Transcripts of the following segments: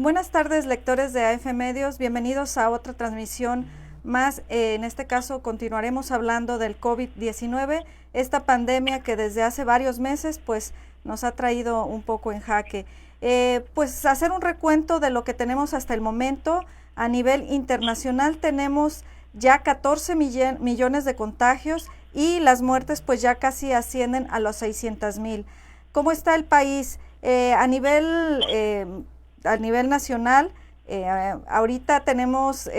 Buenas tardes, lectores de AF Medios, bienvenidos a otra transmisión más. En este caso continuaremos hablando del COVID-19, esta pandemia que desde hace varios meses pues nos ha traído un poco en jaque. Pues hacer un recuento de lo que tenemos hasta el momento. A nivel internacional tenemos ya 14 millones de contagios y las muertes pues ya casi ascienden a los 600,000. ¿Cómo está el país? A nivel nacional, ahorita tenemos,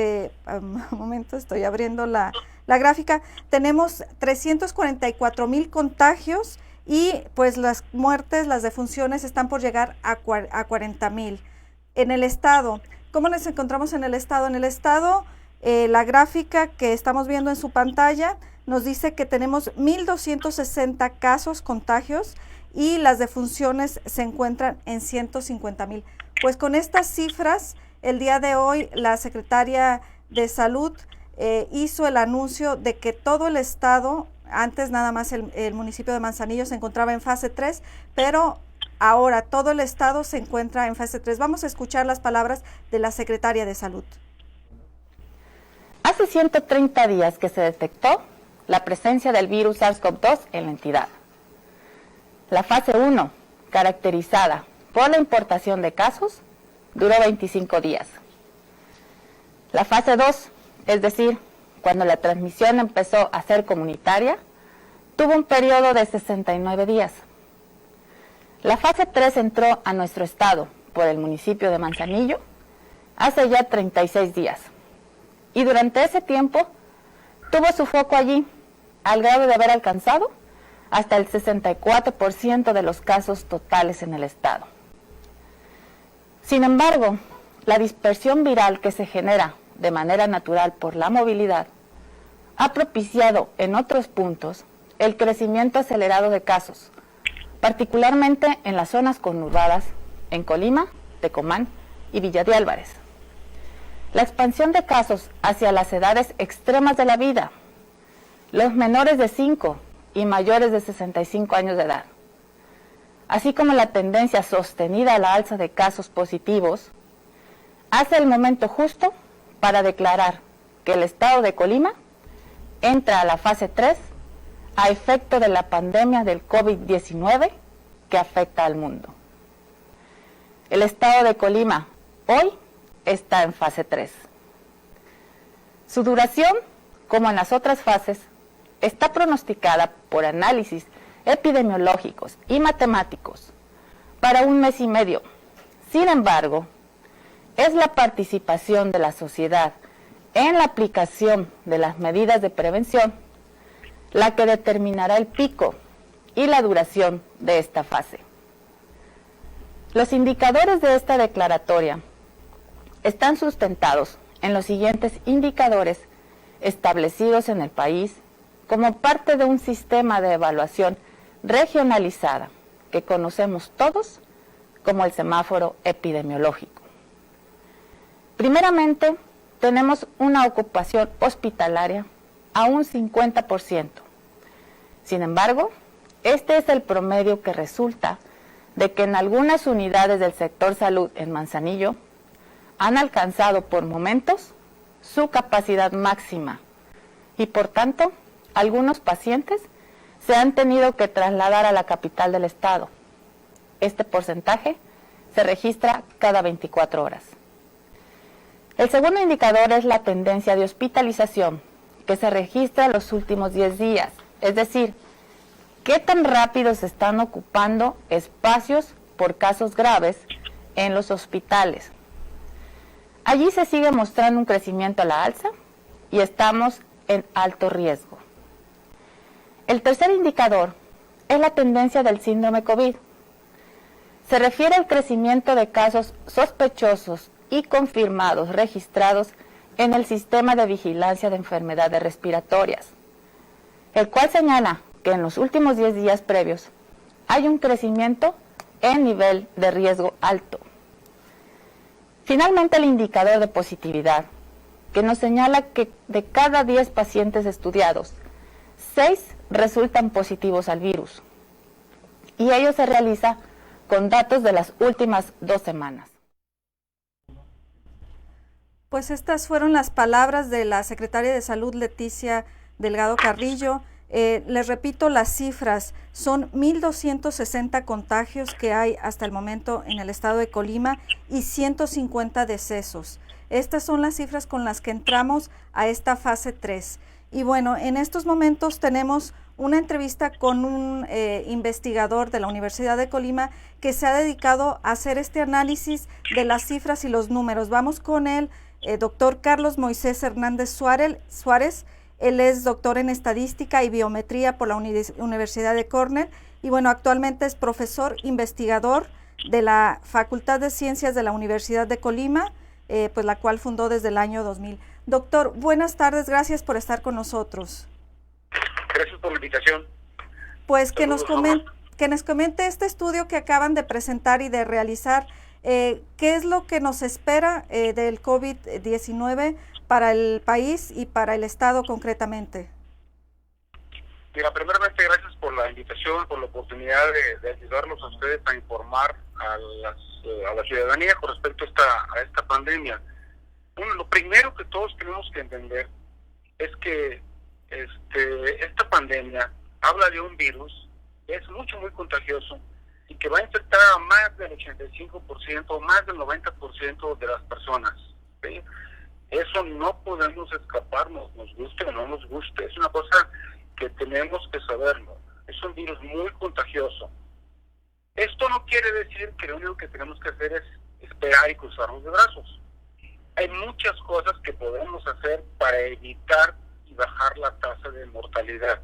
un momento, estoy abriendo la gráfica, tenemos 344,000 contagios y pues las muertes, las defunciones están por llegar a 40,000. En el estado, ¿cómo nos encontramos en el estado? En el estado, la gráfica que estamos viendo en su pantalla nos dice que tenemos 1,260 casos, contagios, y las defunciones se encuentran en 150,000. Pues con estas cifras, el día de hoy la secretaria de Salud hizo el anuncio de que todo el estado, antes nada más el municipio de Manzanillo se encontraba en fase 3, pero ahora todo el estado se encuentra en fase 3. Vamos a escuchar las palabras de la secretaria de Salud. Hace 130 días que se detectó la presencia del virus SARS-CoV-2 en la entidad. La fase 1, caracterizada por la importación de casos, duró 25 días. La fase 2, es decir, cuando la transmisión empezó a ser comunitaria, tuvo un periodo de 69 días. La fase 3 entró a nuestro estado por el municipio de Manzanillo hace ya 36 días. Y durante ese tiempo tuvo su foco allí, al grado de haber alcanzado hasta el 64% de los casos totales en el estado. Sin embargo, la dispersión viral que se genera de manera natural por la movilidad ha propiciado en otros puntos el crecimiento acelerado de casos, particularmente en las zonas conurbadas, en Colima, Tecomán y Villa de Álvarez. La expansión de casos hacia las edades extremas de la vida, los menores de 5 y mayores de 65 años de edad, así como la tendencia sostenida a la alza de casos positivos, hace el momento justo para declarar que el estado de Colima entra a la fase 3 a efecto de la pandemia del COVID-19 que afecta al mundo. El estado de Colima hoy está en fase 3. Su duración, como en las otras fases, está pronosticada por análisis epidemiológicos y matemáticos para 1 mes y medio. Sin embargo, es la participación de la sociedad en la aplicación de las medidas de prevención la que determinará el pico y la duración de esta fase. Los indicadores de esta declaratoria están sustentados en los siguientes indicadores establecidos en el país como parte de un sistema de evaluación regionalizada que conocemos todos como el semáforo epidemiológico. Primeramente, tenemos una ocupación hospitalaria a un 50%. Sin embargo, este es el promedio que resulta de que en algunas unidades del sector salud en Manzanillo han alcanzado por momentos su capacidad máxima y por tanto algunos pacientes se han tenido que trasladar a la capital del estado. Este porcentaje se registra cada 24 horas. El segundo indicador es la tendencia de hospitalización que se registra en los últimos 10 días, es decir, qué tan rápido se están ocupando espacios por casos graves en los hospitales. Allí se sigue mostrando un crecimiento a la alza y estamos en alto riesgo. El tercer indicador es la tendencia del síndrome COVID. Se refiere al crecimiento de casos sospechosos y confirmados registrados en el sistema de vigilancia de enfermedades respiratorias, el cual señala que en los últimos 10 días previos hay un crecimiento en nivel de riesgo alto. Finalmente, el indicador de positividad, que nos señala que de cada 10 pacientes estudiados, 6 resultan positivos al virus, y ello se realiza con datos de las últimas 2 semanas. Pues estas fueron las palabras de la secretaria de Salud, Leticia Delgado Carrillo. Les repito las cifras, son 1,260 contagios que hay hasta el momento en el estado de Colima y 150 decesos. Estas son las cifras con las que entramos a esta fase 3. Y bueno, en estos momentos tenemos una entrevista con un investigador de la Universidad de Colima que se ha dedicado a hacer este análisis de las cifras y los números. Vamos con el doctor Carlos Moisés Hernández Suárez. Él es doctor en estadística y biometría por la Universidad de Cornell y bueno, actualmente es profesor investigador de la Facultad de Ciencias de la Universidad de Colima, pues la cual fundó desde el año 2000. Doctor, buenas tardes, gracias por estar con nosotros. Gracias por la invitación. Pues que nos comente este estudio que acaban de presentar y de realizar, ¿qué es lo que nos espera del COVID-19 para el país y para el Estado concretamente? Mira, primeramente gracias por la invitación, por la oportunidad de ayudarlos a ustedes a informar a la ciudadanía con respecto a esta pandemia. Bueno, lo primero que todos tenemos que entender es que esta pandemia habla de un virus que es muy contagioso y que va a infectar a más del 85%, más del 90% de las personas, ¿sí? Eso no podemos escaparnos, nos guste o no nos guste. Es una cosa que tenemos que saberlo. Es un virus muy contagioso. Esto no quiere decir que lo único que tenemos que hacer es esperar y cruzarnos de brazos. Hay muchas cosas que podemos hacer para evitar y bajar la tasa de mortalidad.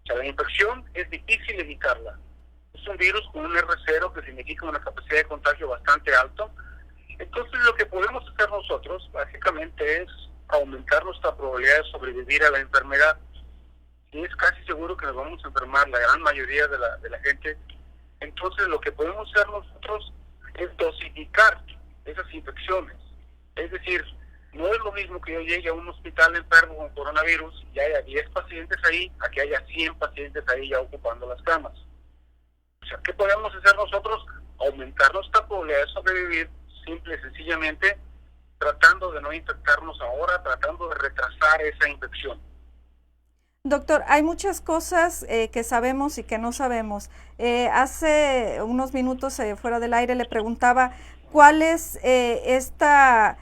O sea, la infección es difícil evitarla. Es un virus con un R0 que significa una capacidad de contagio bastante alto. Entonces lo que podemos hacer nosotros básicamente es aumentar nuestra probabilidad de sobrevivir a la enfermedad. Y es casi seguro que nos vamos a enfermar la gran mayoría de la gente. Entonces lo que podemos hacer nosotros es dosificar esas infecciones. Es decir, no es lo mismo que yo llegue a un hospital enfermo con coronavirus y haya 10 pacientes ahí, a que haya 100 pacientes ahí ya ocupando las camas. O sea, ¿qué podemos hacer nosotros? Aumentar nuestra probabilidad de sobrevivir, simple y sencillamente, tratando de no infectarnos ahora, tratando de retrasar esa infección. Doctor, hay muchas cosas que sabemos y que no sabemos. Hace unos minutos fuera del aire le preguntaba cuál es esta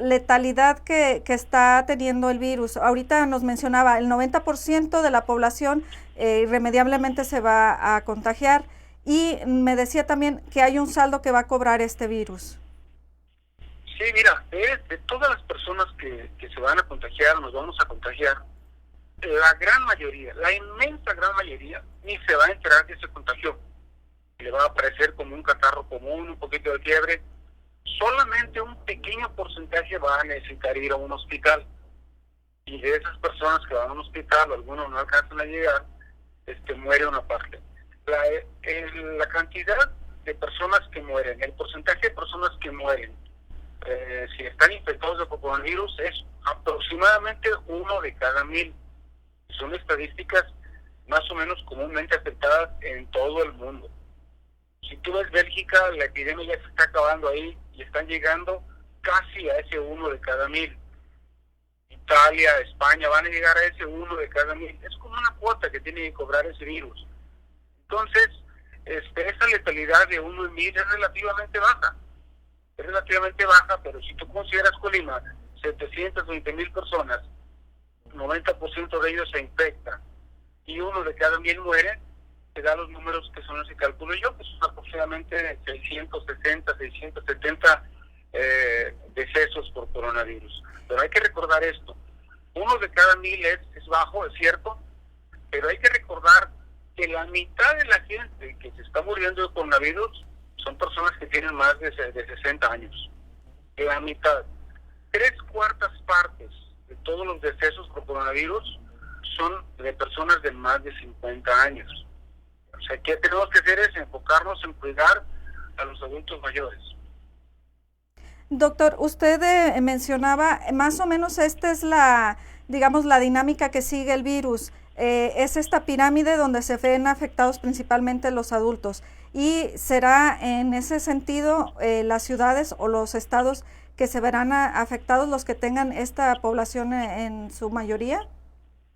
letalidad que está teniendo el virus. Ahorita nos mencionaba el 90% de la población irremediablemente se va a contagiar y me decía también que hay un saldo que va a cobrar este virus. Sí, mira, de todas las personas que se van a contagiar, nos vamos a contagiar, la gran mayoría, la inmensa gran mayoría, ni se va a enterar que se contagió. Le va a aparecer como un catarro común, un poquito de fiebre. Solamente un pequeño porcentaje va a necesitar ir a un hospital. Y de esas personas que van a un hospital, algunos no alcanzan a llegar, muere una parte. La cantidad de personas que mueren, el porcentaje de personas que mueren, si están infectados de coronavirus, es aproximadamente 1 de cada 1,000. Son estadísticas más o menos comúnmente aceptadas en todo el mundo. Si tú ves Bélgica, la epidemia ya se está acabando ahí y están llegando casi a ese 1 de cada 1,000. Italia, España van a llegar a ese 1 de cada 1,000. Es como una cuota que tiene que cobrar ese virus. Entonces, esa letalidad de 1 en 1,000 es relativamente baja. Es relativamente baja, pero si tú consideras Colima, 720,000 personas, 90% de ellos se infectan y 1 de cada 1,000 muere, te da los números que son los que calculo yo, que son aproximadamente 660, 670 decesos por coronavirus. Pero hay que recordar esto, 1 de cada 1,000 es bajo, es cierto, pero hay que recordar que la mitad de la gente que se está muriendo de coronavirus son personas que tienen más de 60 años. La mitad, 3/4 partes de todos los decesos por coronavirus son de personas de más de 50 años. O sea, ¿qué tenemos que hacer? Es enfocarnos en cuidar a los adultos mayores. Doctor, usted mencionaba, más o menos esta es la dinámica que sigue el virus. Es esta pirámide donde se ven afectados principalmente los adultos. Y será en ese sentido las ciudades o los estados que se verán afectados los que tengan esta población en su mayoría?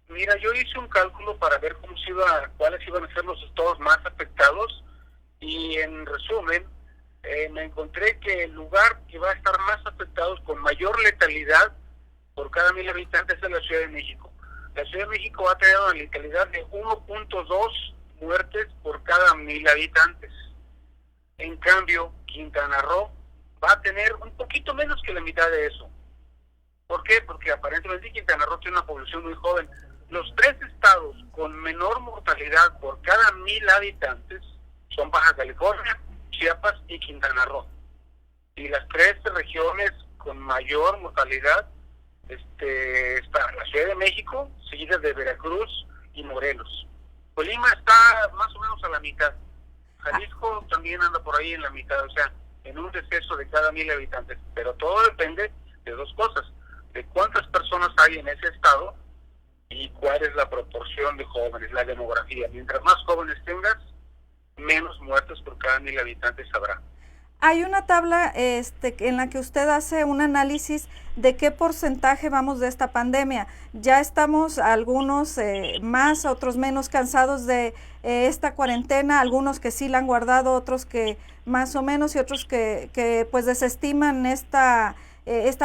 Mira, yo hice un cálculo para ver cuáles iban a ser los estados más afectados y en resumen me encontré que el lugar que va a estar más afectado con mayor letalidad por cada 1,000 habitantes es la Ciudad de México. La Ciudad de México va a tener una letalidad de 1.2 muertes por cada 1,000 habitantes. En cambio, Quintana Roo va a tener un poquito menos que la mitad de eso. ¿Por qué? Porque aparentemente Quintana Roo tiene una población muy joven. Los 3 estados con menor mortalidad por cada 1,000 habitantes son Baja California, Chiapas y Quintana Roo. Y las 3 regiones con mayor mortalidad está la Ciudad de México, seguida de Veracruz y Morelos. Colima está más o menos a la mitad. Jalisco también anda por ahí en la mitad, o sea, en un deceso de cada 1,000 habitantes. Pero todo depende de 2 cosas: de cuántas personas hay en ese estado y cuál es la proporción de jóvenes, la demografía. Mientras más jóvenes tengas, menos muertes por cada 1,000 habitantes habrá. Hay una tabla en la que usted hace un análisis de qué porcentaje vamos de esta pandemia. Ya estamos algunos más, otros menos cansados de esta cuarentena, algunos que sí la han guardado, otros que más o menos y otros que pues desestiman esta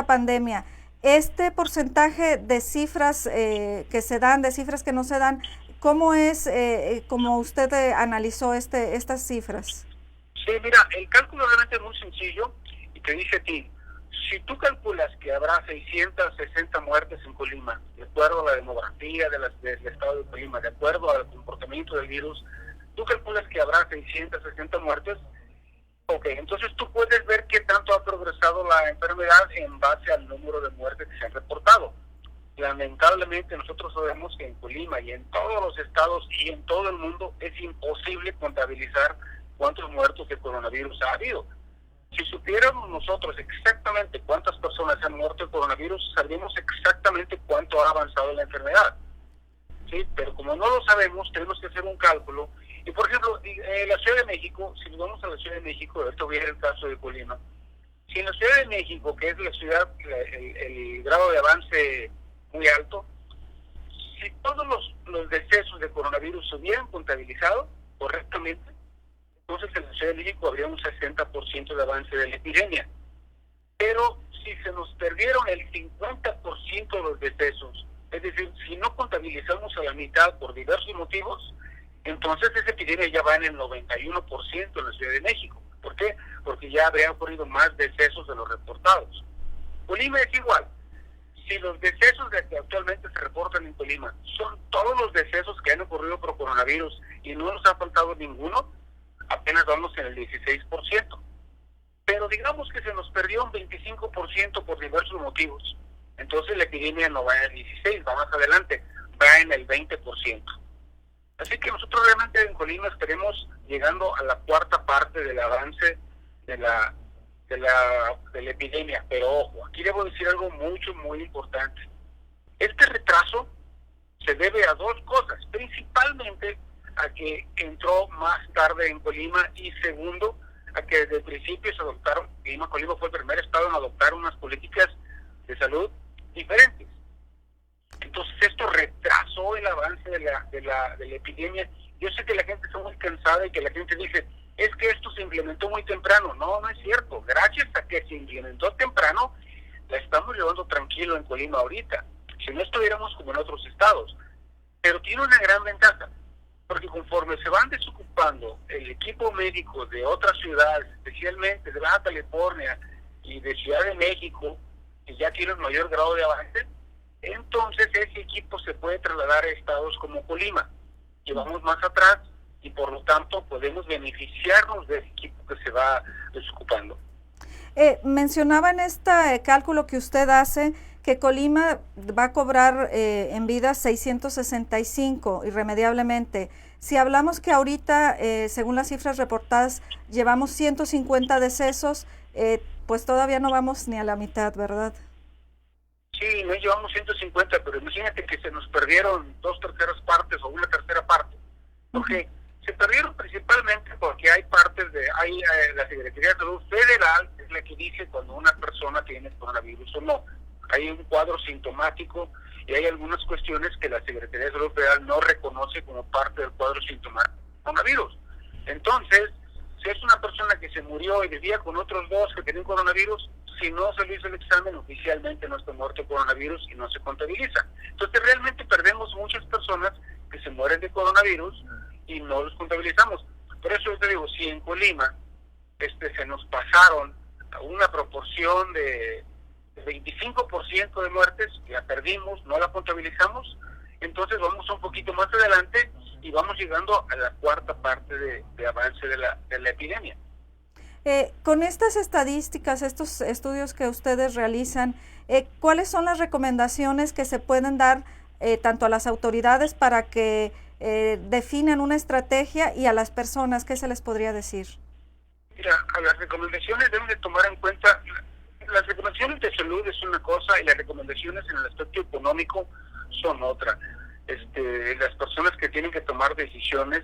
pandemia. Este porcentaje de cifras que se dan, de cifras que no se dan, ¿cómo es como usted analizó estas cifras? Sí, mira, el cálculo realmente es muy sencillo y te dice a ti, si tú calculas que habrá 660 muertes en Colima, de acuerdo a la demografía del estado de Colima, de acuerdo al comportamiento del virus, tú calculas que habrá 660 muertes, ok, entonces tú puedes ver qué tanto ha progresado la enfermedad en base al número de muertes que se han reportado. Lamentablemente nosotros sabemos que en Colima y en todos los estados y en todo el mundo es imposible contabilizar cuántos muertos de coronavirus ha habido. Si supiéramos nosotros exactamente cuántas personas han muerto de coronavirus, sabríamos exactamente cuánto ha avanzado la enfermedad. ¿Sí? Pero como no lo sabemos, tenemos que hacer un cálculo. Y por ejemplo, la Ciudad de México, si nos vamos a la Ciudad de México, esto voy a ver el caso de Colima, si en la Ciudad de México, que es la ciudad, el grado de avance muy alto, si todos los decesos de coronavirus se hubieran contabilizado correctamente, entonces en la Ciudad de México habría un 60% de avance de la epidemia. Pero si se nos perdieron el 50% de los decesos, es decir, si no contabilizamos a la mitad por diversos motivos, entonces esa epidemia ya va en el 91% en la Ciudad de México. ¿Por qué? Porque ya habría ocurrido más decesos de los reportados. Colima es igual. Si los decesos que actualmente se reportan en Colima son todos los decesos que han ocurrido por coronavirus y no nos ha faltado ninguno, apenas vamos en el 16%. Pero digamos que se nos perdió un 25% por diversos motivos. Entonces la epidemia no va en el 16%, va más adelante, va en el 20%. Así que nosotros realmente en Colima estaremos llegando a la 4ª parte del avance de la epidemia. Pero ojo, aquí debo decir algo muy importante. Este retraso se debe a 2 cosas, principalmente a que entró más tarde en Colima y segundo, a que desde el principio se adoptaron, Colima fue el primer estado en adoptar unas políticas de salud diferentes. Entonces esto retrasó el avance de la epidemia. Yo sé que la gente está muy cansada y que la gente dice, es que esto se implementó muy temprano. No es cierto. Gracias a que se implementó temprano, la estamos llevando tranquilo en Colima ahorita. Si no estuviéramos como en otros estados. Pero tiene una gran ventaja, porque conforme se van desocupando el equipo médico de otras ciudades, especialmente de Baja California y de Ciudad de México, que ya tienen mayor grado de avance, entonces ese equipo se puede trasladar a estados como Colima, que vamos más atrás y por lo tanto podemos beneficiarnos del equipo que se va desocupando. Mencionaba en este cálculo que usted hace que Colima va a cobrar en vida 665 irremediablemente. Si hablamos que ahorita, según las cifras reportadas, llevamos 150 decesos, pues todavía no vamos ni a la mitad, ¿verdad? Sí, no llevamos 150, pero imagínate que se nos perdieron 2/3 partes o 1/3 parte. Porque Se perdieron principalmente porque hay partes la Secretaría de Salud Federal es la que dice cuando una persona tiene coronavirus o no. Hay un cuadro sintomático y hay algunas cuestiones que la Secretaría de Salud Federal no reconoce como parte del cuadro sintomático del coronavirus. Entonces, si es una persona que se murió y vivía con otros dos que tenían coronavirus, si no se le hizo el examen, oficialmente no está muerto de coronavirus y no se contabiliza. Entonces, realmente perdemos muchas personas que se mueren de coronavirus y no los contabilizamos. Por eso yo te digo, si en Colima se nos pasaron a una proporción de 25% de muertes, que la perdimos, no la contabilizamos, entonces vamos un poquito más adelante y vamos llegando a la cuarta parte de avance de la epidemia. Con estas estadísticas, estos estudios que ustedes realizan, ¿cuáles son las recomendaciones que se pueden dar tanto a las autoridades para que definan una estrategia y a las personas? ¿Qué se les podría decir? Mira, a las recomendaciones deben de tomar en cuenta, las recomendaciones de salud es una cosa y las recomendaciones en el aspecto económico son otra. Las personas que tienen que tomar decisiones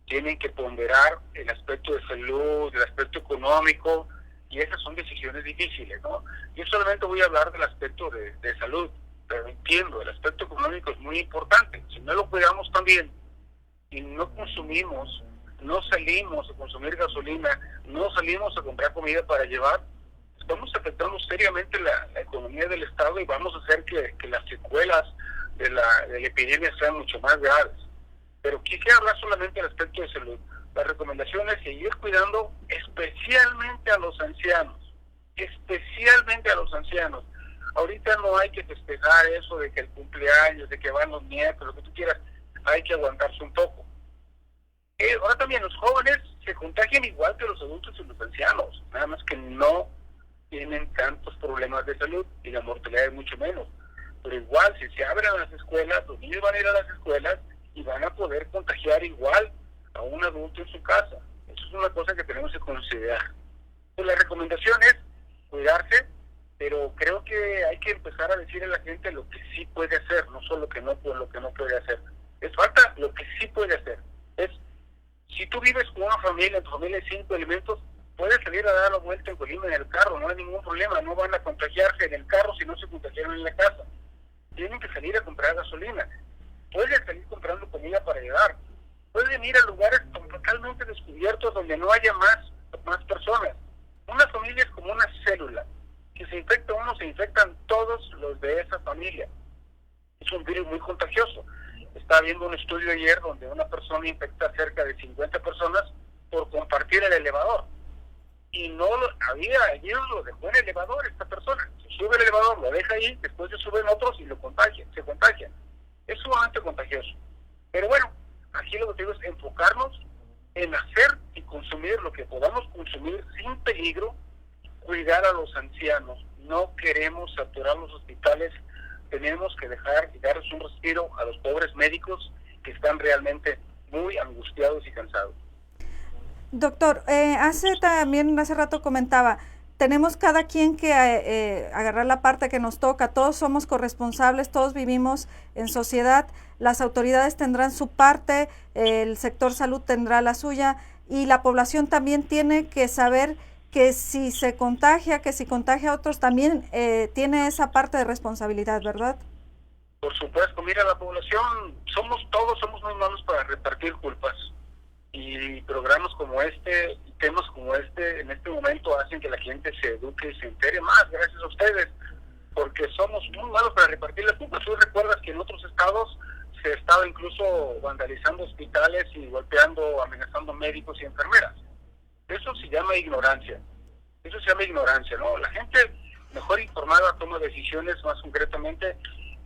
tienen que ponderar el aspecto de salud, el aspecto económico, y esas son decisiones difíciles, ¿no? Yo solamente voy a hablar del aspecto de salud, pero entiendo, el aspecto económico es muy importante. Si no lo cuidamos también y no consumimos, no salimos a consumir gasolina, no salimos a comprar comida para llevar, estamos afectando seriamente la economía del Estado y vamos a hacer que las secuelas de la epidemia sean mucho más graves. Pero quisiera hablar solamente del aspecto de salud. La recomendación es seguir cuidando especialmente a los ancianos, Ahorita no hay que festejar eso de que el cumpleaños, de que van los nietos, lo que tú quieras, hay que aguantarse un poco. Ahora también los jóvenes se contagian igual que los adultos y los ancianos, nada más que no tienen tantos problemas de salud y la mortalidad es mucho menos. Pero igual, si se abren las escuelas, los niños van a ir a las escuelas y van a poder contagiar igual a un adulto en su casa. Eso es una cosa que tenemos que considerar. Pues la recomendación es cuidarse, pero creo que hay que empezar a decirle a la gente lo que sí puede hacer, no solo lo que no puede hacer. Es falta lo que sí puede hacer. Si tú vives con una familia, en tu familia hay 5 elementos, puedes salir a dar la vuelta en Colima en el carro, no hay ningún problema, no van a contagiarse en el carro si no se contagiaron en la casa. Tienen que salir a comprar gasolina, pueden salir comprando comida para llevar, pueden ir a lugares totalmente descubiertos donde no haya más personas. Una familia es como una célula, si se infecta uno, se infectan todos los de esa familia. Es un virus muy contagioso. Estaba viendo un estudio ayer donde una persona infecta a cerca de 50 personas por compartir el elevador. Y ayer lo dejó en el elevador esta persona. Se sube el elevador, lo deja ahí, después se suben otros y se contagian. Es sumamente contagioso. Pero bueno, aquí lo que digo es enfocarnos en hacer y consumir lo que podamos consumir sin peligro, cuidar a los ancianos. No queremos saturar los hospitales, tenemos que dejar y darles un respiro a los pobres médicos que están realmente muy angustiados y cansados. Doctor, hace rato comentaba, tenemos cada quien que agarrar la parte que nos toca, todos somos corresponsables, todos vivimos en sociedad, las autoridades tendrán su parte, el sector salud tendrá la suya y la población también tiene que saber que si se contagia, que si contagia a otros, también tiene esa parte de responsabilidad, ¿verdad? Por supuesto, mira, la población, somos muy malos para repartir culpas. Y programas como este, temas como este, en este momento hacen que la gente se eduque y se entere más, gracias a ustedes, porque somos muy malos para repartir las culpas. Tú recuerdas que en otros estados se estaba incluso vandalizando hospitales y golpeando, amenazando médicos y enfermeras. Eso se llama ignorancia. ¿No? La gente mejor informada toma decisiones más concretamente.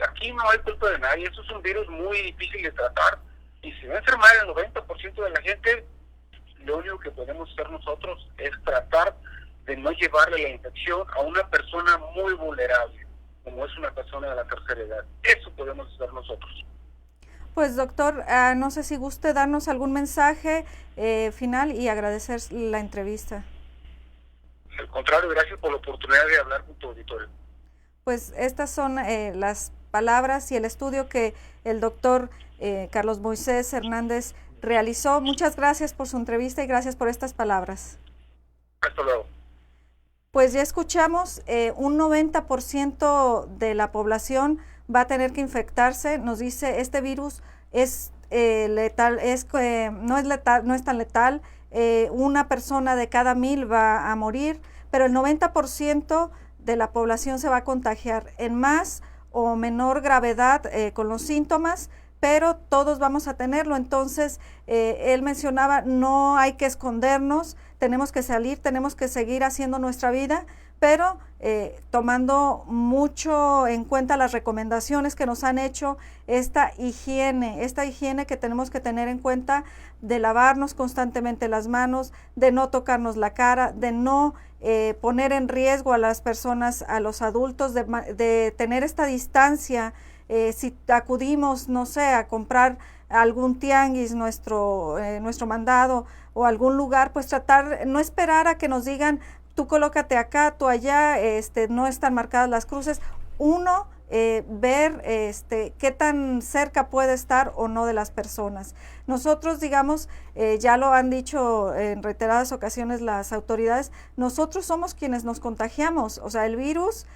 Aquí no hay culpa de nadie. Esto es un virus muy difícil de tratar. Y si va a enfermar el 90% de la gente, lo único que podemos hacer nosotros es tratar de no llevarle la infección a una persona muy vulnerable, como es una persona de la tercera edad. Eso podemos hacer nosotros. Pues doctor, no sé si guste darnos algún mensaje final y agradecer la entrevista. Al contrario, gracias por la oportunidad de hablar con tu auditorio. Pues estas son las palabras y el estudio que el doctor Carlos Moisés Hernández realizó. Muchas gracias por su entrevista y gracias por estas palabras. Hasta luego. Pues ya escuchamos, un 90% de la población va a tener que infectarse. Nos dice, este virus es letal, no es tan letal. Una persona de cada 1000 va a morir, pero el 90% de la población se va a contagiar en más o menor gravedad con los síntomas, pero todos vamos a tenerlo. Entonces, él mencionaba, no hay que escondernos, tenemos que salir, tenemos que seguir haciendo nuestra vida, pero tomando mucho en cuenta las recomendaciones que nos han hecho, esta higiene que tenemos que tener en cuenta, de lavarnos constantemente las manos, de no tocarnos la cara, de no poner en riesgo a las personas, a los adultos, de tener esta distancia. Si acudimos, no sé, a comprar algún tianguis, nuestro mandado, o algún lugar, pues tratar, no esperar a que nos digan, tú colócate acá, tú allá, no están marcadas las cruces. Uno, ver qué tan cerca puede estar o no de las personas. Nosotros, digamos, ya lo han dicho en reiteradas ocasiones las autoridades, nosotros somos quienes nos contagiamos. O sea, el virus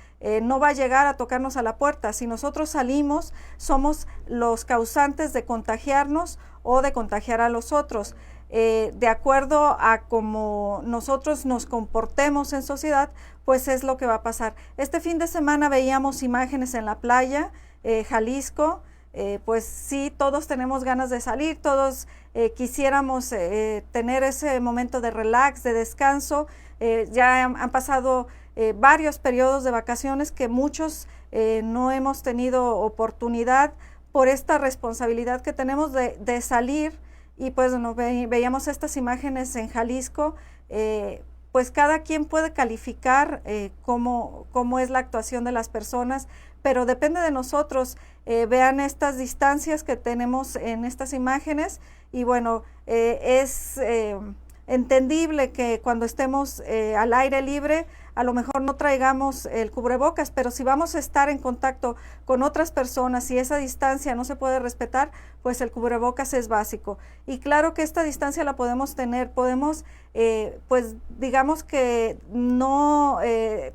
no va a llegar a tocarnos a la puerta. Si nosotros salimos, somos los causantes de contagiarnos o de contagiar a los otros. De acuerdo a cómo nosotros nos comportemos en sociedad, pues es lo que va a pasar. Este fin de semana veíamos imágenes en la playa, Jalisco. Pues sí, todos tenemos ganas de salir, todos quisiéramos tener ese momento de relax, de descanso. Ya han pasado varios periodos de vacaciones que muchos no hemos tenido oportunidad por esta responsabilidad que tenemos de salir. Y pues bueno, veíamos estas imágenes en Jalisco. Pues cada quien puede calificar cómo es la actuación de las personas, pero depende de nosotros. Vean estas distancias que tenemos en estas imágenes y bueno, es entendible que cuando estemos al aire libre, a lo mejor no traigamos el cubrebocas, pero si vamos a estar en contacto con otras personas y esa distancia no se puede respetar, pues el cubrebocas es básico. Y claro que esta distancia la podemos tener, podemos, pues digamos que no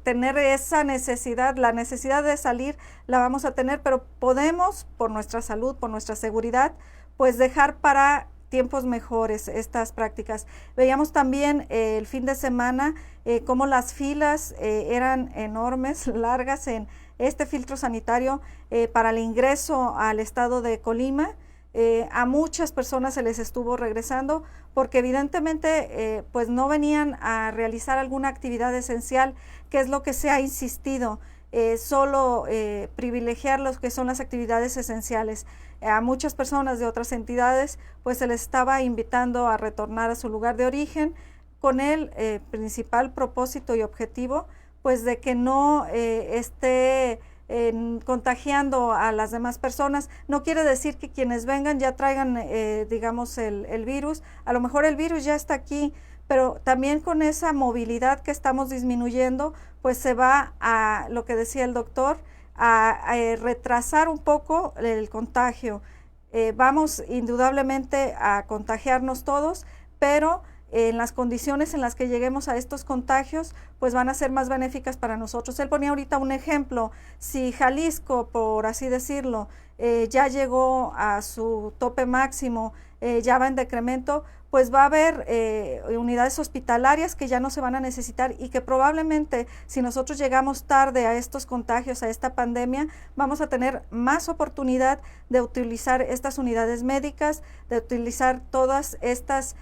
tener esa necesidad, la necesidad de salir la vamos a tener, pero podemos, por nuestra salud, por nuestra seguridad, pues dejar para tiempos mejores estas prácticas. Veíamos también el fin de semana cómo las filas eran enormes, largas en este filtro sanitario para el ingreso al estado de Colima. A muchas personas se les estuvo regresando porque evidentemente pues no venían a realizar alguna actividad esencial, que es lo que se ha insistido. Solo privilegiar lo que son las actividades esenciales. A muchas personas de otras entidades pues se les estaba invitando a retornar a su lugar de origen con el principal propósito y objetivo pues de que no esté contagiando a las demás personas. No quiere decir que quienes vengan ya traigan digamos el virus. A lo mejor el virus ya está aquí, pero también con esa movilidad que estamos disminuyendo, pues se va a, lo que decía el doctor, a retrasar un poco el contagio. Vamos indudablemente a contagiarnos todos, pero en las condiciones en las que lleguemos a estos contagios, pues van a ser más benéficas para nosotros. Él ponía ahorita un ejemplo, si Jalisco, por así decirlo, ya llegó a su tope máximo, ya va en decremento, pues va a haber unidades hospitalarias que ya no se van a necesitar y que probablemente si nosotros llegamos tarde a estos contagios, a esta pandemia, vamos a tener más oportunidad de utilizar estas unidades médicas, de utilizar todas estas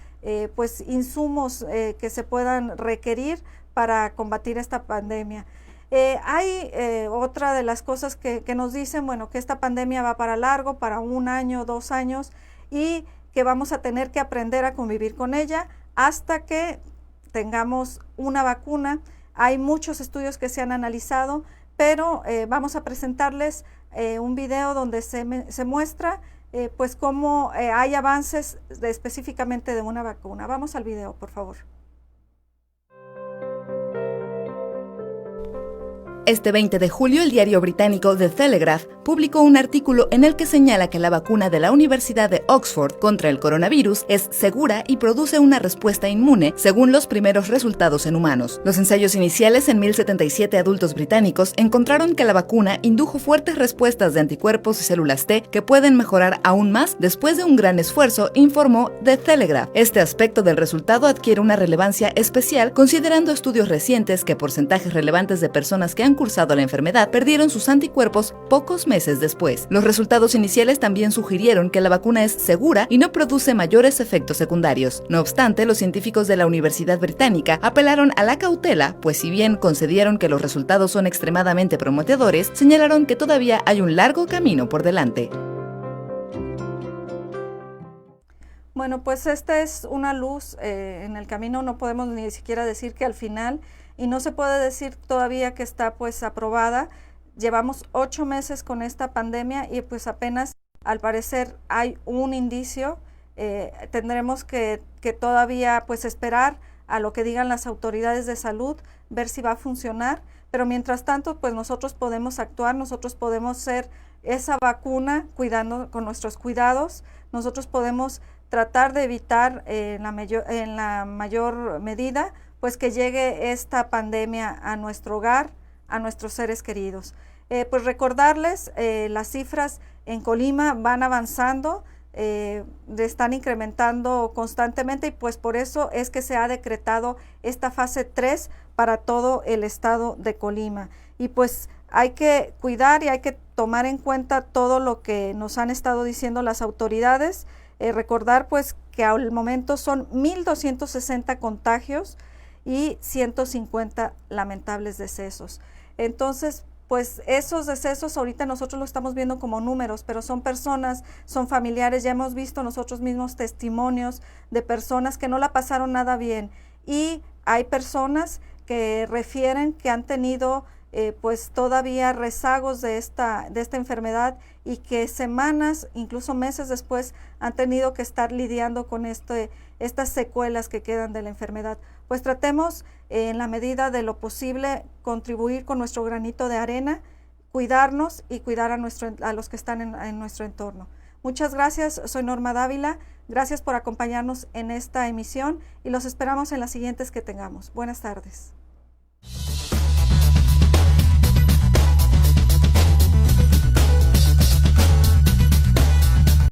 pues insumos que se puedan requerir para combatir esta pandemia. Hay otra de las cosas que nos dicen, bueno, que esta pandemia va para largo, para 1 año, 2 años, y que vamos a tener que aprender a convivir con ella hasta que tengamos una vacuna. Hay muchos estudios que se han analizado, pero vamos a presentarles un video donde se muestra pues cómo hay avances específicamente de una vacuna. Vamos al video, por favor. Este 20 de julio, el diario británico The Telegraph publicó un artículo en el que señala que la vacuna de la Universidad de Oxford contra el coronavirus es segura y produce una respuesta inmune según los primeros resultados en humanos. Los ensayos iniciales en 1077 adultos británicos encontraron que la vacuna indujo fuertes respuestas de anticuerpos y células T que pueden mejorar aún más después de un gran esfuerzo, informó The Telegraph. Este aspecto del resultado adquiere una relevancia especial considerando estudios recientes que porcentajes relevantes de personas que han cursado la enfermedad perdieron sus anticuerpos pocos meses después. Los resultados iniciales también sugirieron que la vacuna es segura y no produce mayores efectos secundarios. No obstante, los científicos de la Universidad Británica apelaron a la cautela, pues si bien concedieron que los resultados son extremadamente prometedores, señalaron que todavía hay un largo camino por delante. Bueno, pues esta es una luz en el camino, no podemos ni siquiera decir que al final, y no se puede decir todavía que está pues aprobada. Llevamos 8 meses con esta pandemia y pues apenas al parecer hay un indicio. Tendremos que todavía pues esperar a lo que digan las autoridades de salud, ver si va a funcionar, pero mientras tanto pues nosotros podemos actuar, nosotros podemos ser esa vacuna cuidando con nuestros cuidados, nosotros podemos tratar de evitar en la mayor medida pues que llegue esta pandemia a nuestro hogar, a nuestros seres queridos. Pues recordarles, las cifras en Colima van avanzando, están incrementando constantemente y pues por eso es que se ha decretado esta fase 3 para todo el estado de Colima. Y pues hay que cuidar y hay que tomar en cuenta todo lo que nos han estado diciendo las autoridades. Recordar pues que al momento son 1,260 contagios y 150 lamentables decesos. Entonces, pues esos decesos ahorita nosotros lo estamos viendo como números, pero son personas, son familiares, ya hemos visto nosotros mismos testimonios de personas que no la pasaron nada bien y hay personas que refieren que han tenido pues todavía rezagos de esta enfermedad y que semanas, incluso meses después han tenido que estar lidiando con estas secuelas que quedan de la enfermedad. Pues tratemos en la medida de lo posible contribuir con nuestro granito de arena, cuidarnos y cuidar a los que están en nuestro entorno. Muchas gracias, soy Norma Dávila, gracias por acompañarnos en esta emisión y los esperamos en las siguientes que tengamos. Buenas tardes.